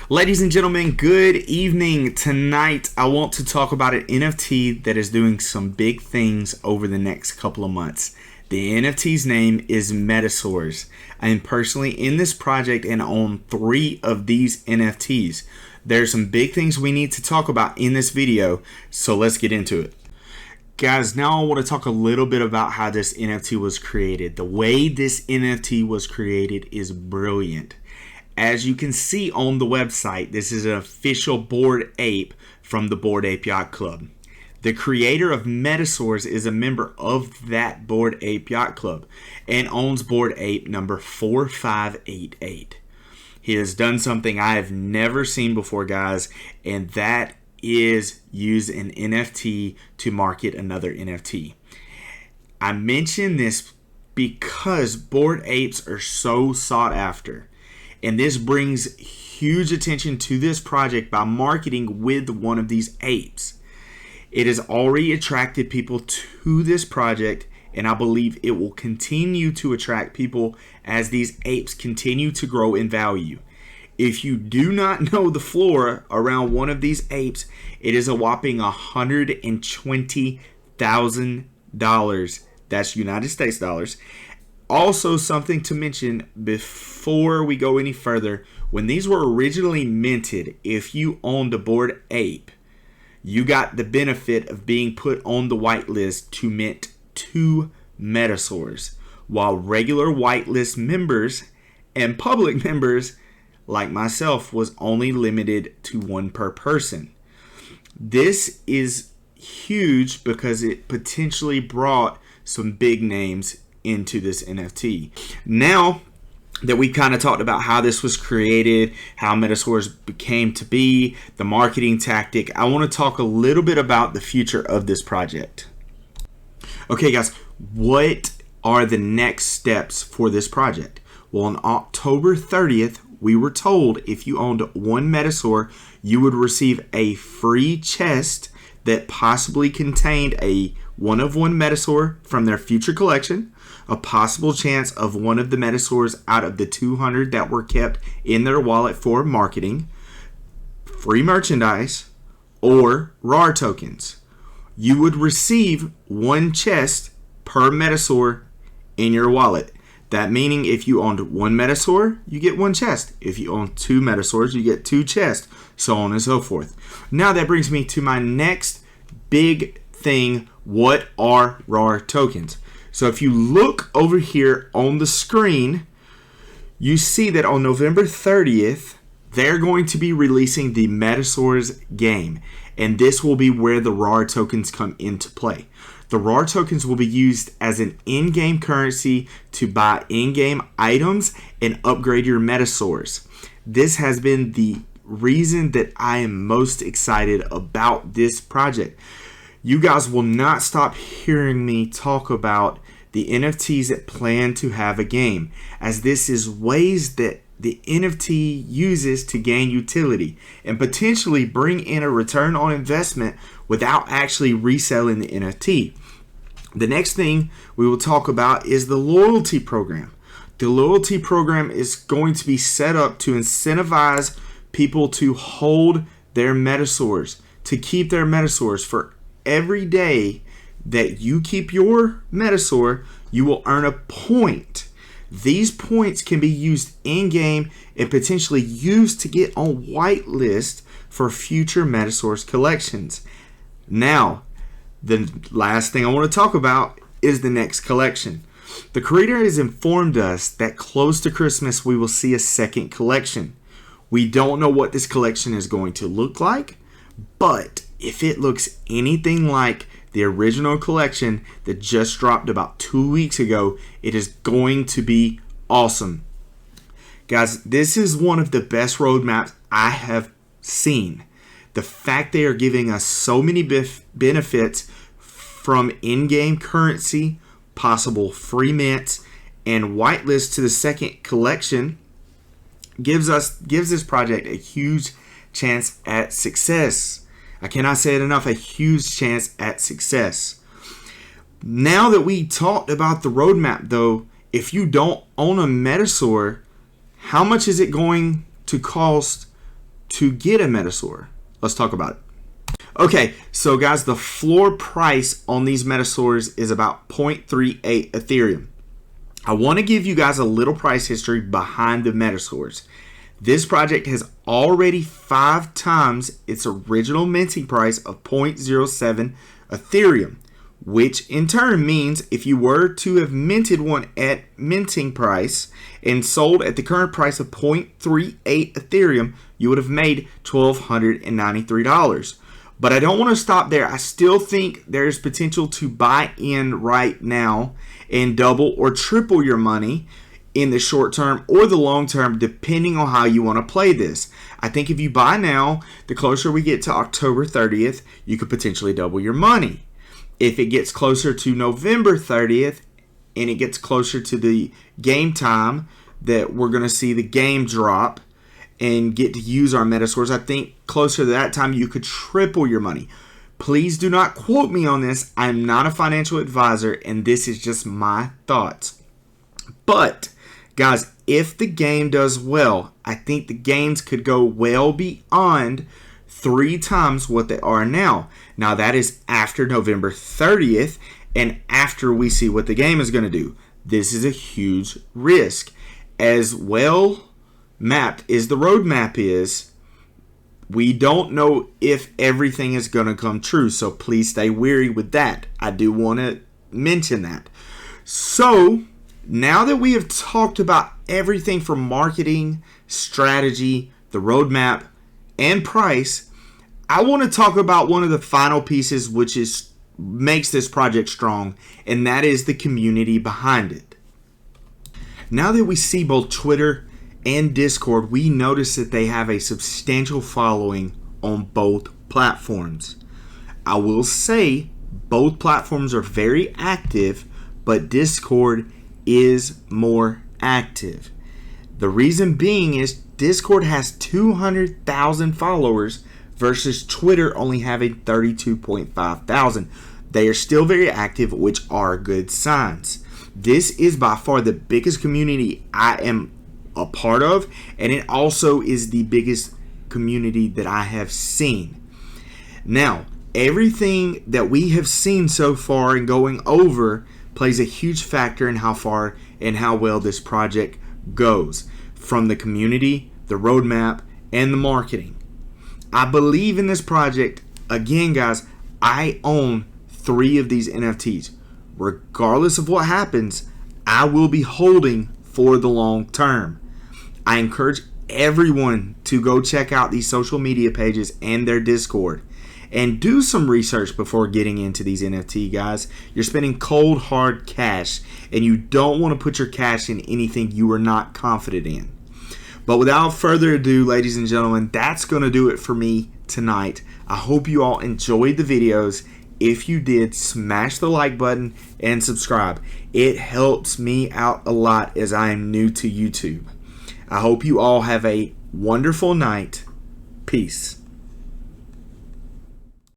Ladies and gentlemen, good evening. Tonight, I want to talk about an NFT that is doing some big things over the next couple of months. The NFT's name is Metasaurs. I am personally in this project and own 3 of these NFTs. There's some big things we need to talk about in this video, so let's get into it. Guys, now I want to talk a little bit about how this NFT was created. The way this NFT was created is brilliant. As you can see on the website, this is an official Bored Ape from the Bored Ape Yacht Club. The creator of Metasaurs is a member of that Bored Ape Yacht Club and owns Bored Ape number 4588. He has done something I have never seen before, guys, and that is use an NFT to market another NFT. I mention this because Bored Apes are so sought after. And this brings huge attention to this project by marketing with one of these apes. It has already attracted people to this project, and I believe it will continue to attract people as these apes continue to grow in value. If you do not know the floor around one of these apes, it is a whopping $120,000. That's United States dollars. Also, something to mention before we go any further, when these were originally minted, if you owned a Bored Ape, you got the benefit of being put on the whitelist to mint 2 Metasaurs, while regular whitelist members and public members like myself was only limited to 1 per person. This is huge because it potentially brought some big names into this NFT. Now that we kind of talked about how this was created, how Metasaurs became to be, the marketing tactic, I want to talk a little bit about the future of this project. Okay guys, what are the next steps for this project? Well, on October 30th, we were told if you owned 1 Metasaur, you would receive a free chest that possibly contained a one-of-one Metasaur from their future collection, a possible chance of one of the Metasaurs out of the 200 that were kept in their wallet for marketing, free merchandise, or RAR tokens. You would receive 1 chest per Metasaur in your wallet. That meaning if you owned 1 Metasaur, you get 1 chest. If you own 2 Metasaurs, you get 2 chests, so on and so forth. Now that brings me to my next big thing. What are RAR tokens? So if you look over here on the screen, you see that on November 30th, they're going to be releasing the Metasaurs game. And this will be where the RAR tokens come into play. The RAR tokens will be used as an in-game currency to buy in-game items and upgrade your Metasaurs. This has been the reason that I am most excited about this project. You guys will not stop hearing me talk about the NFTs that plan to have a game, as this is ways that the NFT uses to gain utility and potentially bring in a return on investment without actually reselling the NFT. The next thing we will talk about is the loyalty program. The loyalty program is going to be set up to incentivize people to hold their Metasaurs, to keep their Metasaurs. For every day that you keep your Metasaur, you will earn a point. These points can be used in-game and potentially used to get on whitelist for future Metasaurs collections. Now, the last thing I want to talk about is the next collection. The creator has informed us that close to Christmas we will see a second collection. We don't know what this collection is going to look like, but if it looks anything like the original collection that just dropped about 2 weeks ago, it is going to be awesome. Guys, this is one of the best roadmaps I have seen. The fact they are giving us so many benefits from in-game currency, possible free mints, and whitelist to the second collection gives this project a huge chance at success. I cannot say it enough, a huge chance at success. Now that we talked about the roadmap though, if you don't own a Metasaur, how much is it going to cost to get a Metasaur? Let's talk about it. Okay, so guys, the floor price on these Metasaurs is about 0.38 Ethereum. I want to give you guys a little price history behind the Metasaurs. This project has already 5 times its original minting price of 0.07 Ethereum, which in turn means if you were to have minted one at minting price and sold at the current price of 0.38 Ethereum, you would have made $1,293. But I don't want to stop there. I still think there's potential to buy in right now and double or triple your money in the short term or the long term, depending on how you want to play this. I think if you buy now, the closer we get to October 30th, you could potentially double your money. If it gets closer to November 30th and it gets closer to the game time that we're going to see the game drop and get to use our Metasaurs, I think closer to that time you could triple your money. Please do not quote me on this. I'm not a financial advisor and this is just my thoughts. But guys, if the game does well, I think the gains could go well beyond 3 times what they are now. Now that is after November 30th and after we see what the game is going to do. This is a huge risk. As well mapped as the roadmap is, we don't know if everything is going to come true. So please stay wary with that. I do want to mention that. So now that we have talked about everything from marketing, strategy, the roadmap, and price, I want to talk about one of the final pieces which makes this project strong, and that is the community behind it. Now that we see both Twitter and Discord, we notice that they have a substantial following on both platforms. I will say both platforms are very active, but Discord is more active. The reason being is Discord has 200,000 followers versus Twitter only having 32.5 thousand. They are still very active, which are good signs. This is by far the biggest community I am a part of, and it also is the biggest community that I have seen. Now, everything that we have seen so far and going over plays a huge factor in how far and how well this project goes, from the community, the roadmap, and the marketing. I believe in this project. Again, guys, I own 3 of these NFTs. Regardless of what happens, I will be holding for the long term. I encourage everyone to go check out these social media pages and their Discord and do some research before getting into these NFT, guys. You're spending cold, hard cash, and you don't want to put your cash in anything you are not confident in. But without further ado, ladies and gentlemen, that's going to do it for me tonight. I hope you all enjoyed the videos. If you did, smash the like button and subscribe. It helps me out a lot as I am new to YouTube. I hope you all have a wonderful night. Peace.